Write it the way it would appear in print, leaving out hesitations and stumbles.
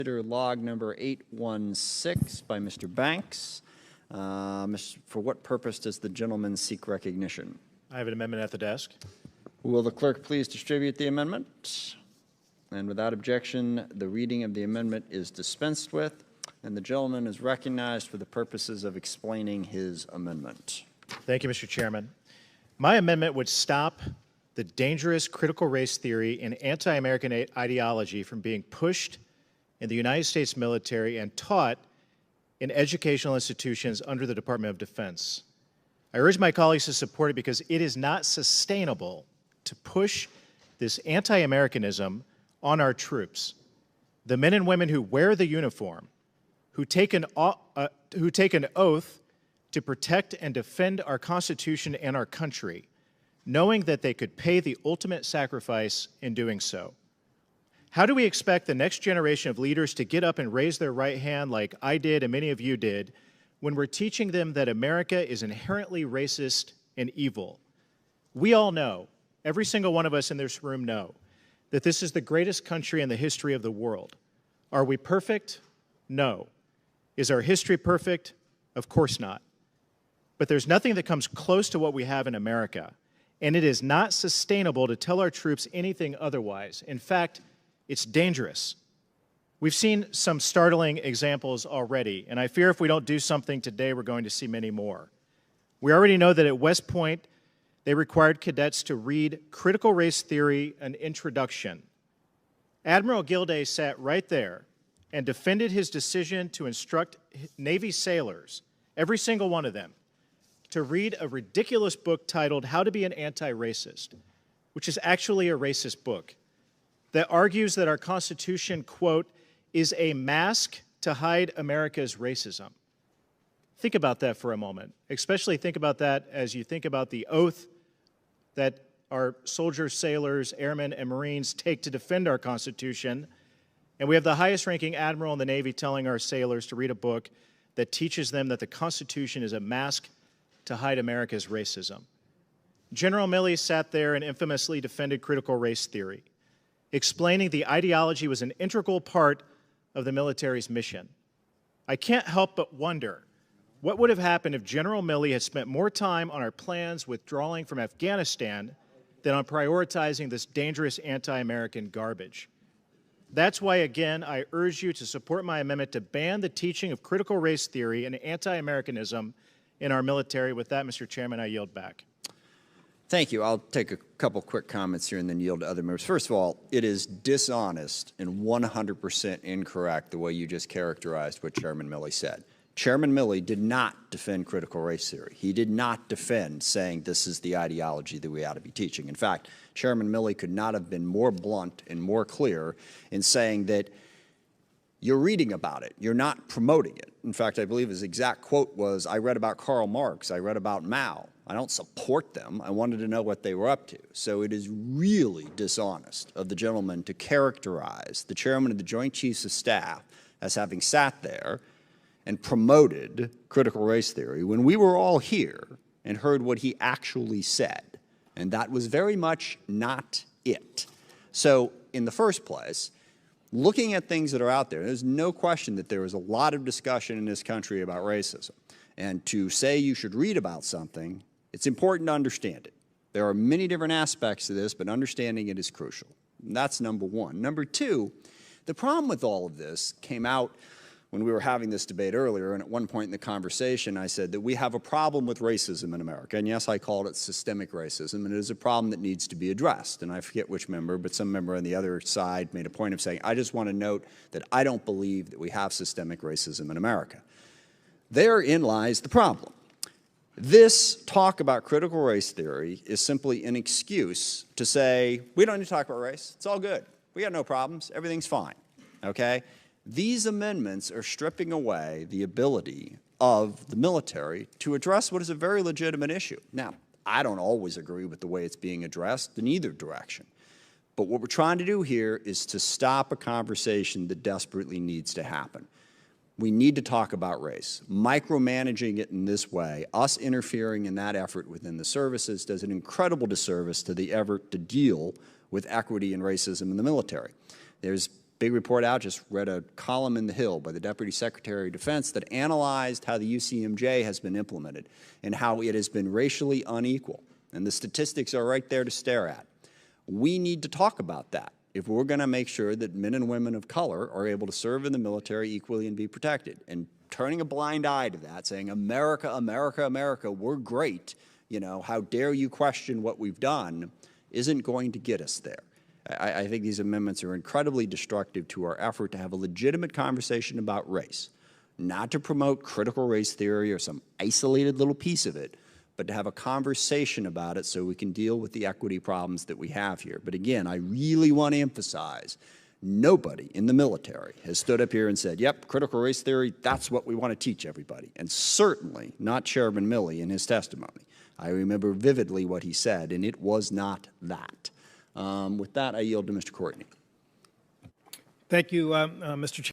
Consider log number 816 by Mr. Banks. For what purpose does the gentleman seek recognition? I have an amendment at the desk. Will the clerk please distribute the amendment? And without objection, the reading of the amendment is dispensed with, and the gentleman is recognized for the purposes of explaining his amendment. Thank you, Mr. Chairman. My amendment would stop the dangerous critical race theory and anti-American ideology from being pushed in the United States military and taught in educational institutions under the Department of Defense. I urge my colleagues to support it because it is not sustainable to push this anti-Americanism on our troops, the men and women who wear the uniform, who take an oath to protect and defend our Constitution and our country, knowing that they could pay the ultimate sacrifice in doing so. How do we expect the next generation of leaders to get up and raise their right hand like I did and many of you did when we're teaching them that America is inherently racist and evil? We all know, every single one of us in this room know, that this is the greatest country in the history of the world. Are we perfect? No. Is our history perfect? Of course not. But there's nothing that comes close to what we have in America, and it is not sustainable to tell our troops anything otherwise. In fact, it's dangerous. We've seen some startling examples already, and I fear if we don't do something today, we're going to see many more. We already know that at West Point, they required cadets to read Critical Race Theory, an introduction. Admiral Gilday sat right there and defended his decision to instruct Navy sailors, every single one of them, to read a ridiculous book titled How to Be an Anti-Racist, which is actually a racist book that argues that our Constitution, quote, is a mask to hide America's racism. Think about that for a moment. Especially think about that as you think about the oath that our soldiers, sailors, airmen, and Marines take to defend our Constitution. And we have the highest-ranking admiral in the Navy telling our sailors to read a book that teaches them that the Constitution is a mask to hide America's racism. General Milley sat there and infamously defended critical race theory, explaining the ideology was an integral part of the military's mission. I can't help but wonder what would have happened if General Milley had spent more time on our plans withdrawing from Afghanistan than on prioritizing this dangerous anti-American garbage. That's why, again, I urge you to support my amendment to ban the teaching of critical race theory and anti-Americanism in our military. With that, Mr. Chairman, I yield back. Thank you. I'll take a couple quick comments here and then yield to other members. First of all, it is dishonest and 100% incorrect the way you just characterized what Chairman Milley said. Chairman Milley did not defend critical race theory. He did not defend saying this is the ideology that we ought to be teaching. In fact, Chairman Milley could not have been more blunt and more clear in saying that you're reading about it, you're not promoting it. In fact, I believe his exact quote was, I read about Karl Marx, I read about Mao. I don't support them. I wanted to know what they were up to. So it is really dishonest of the gentleman to characterize the chairman of the Joint Chiefs of Staff as having sat there and promoted critical race theory when we were all here and heard what he actually said. And that was very much not it. So in the first place, looking at things that are out there, there's no question that there is a lot of discussion in this country about racism. And to say you should read about something, it's important to understand it. There are many different aspects to this, but understanding it is crucial. And that's number one. Number two, the problem with all of this came out when we were having this debate earlier, and at one point in the conversation I said that we have a problem with racism in America. And yes, I called it systemic racism, and it is a problem that needs to be addressed. And I forget which member, but some member on the other side made a point of saying, I just want to note that I don't believe that we have systemic racism in America. Therein lies the problem. This talk about critical race theory is simply an excuse to say, we don't need to talk about race. It's all good. We got no problems. Everything's fine. Okay? These amendments are stripping away the ability of the military to address what is a very legitimate issue. Now, I don't always agree with the way it's being addressed in either direction. But what we're trying to do here is to stop a conversation that desperately needs to happen. We need to talk about race. Micromanaging it in this way, us interfering in that effort within the services, does an incredible disservice to the effort to deal with equity and racism in the military. There's big report out. Just read a column in The Hill by the Deputy Secretary of Defense that analyzed how the UCMJ has been implemented and how it has been racially unequal. And the statistics are right there to stare at. We need to talk about that if we're going to make sure that men and women of color are able to serve in the military equally and be protected. And turning a blind eye to that, saying, America, America, America, we're great, you know, how dare you question what we've done, isn't going to get us there. I think these amendments are incredibly destructive to our effort to have a legitimate conversation about race, not to promote critical race theory or some isolated little piece of it, but to have a conversation about it so we can deal with the equity problems that we have here. But again, I really want to emphasize, nobody in the military has stood up here and said, yep, critical race theory, that's what we want to teach everybody. And certainly not Chairman Milley in his testimony. I remember vividly what he said, and it was not that. With that, I yield to Mr. Courtney. Thank you, Mr. Chair.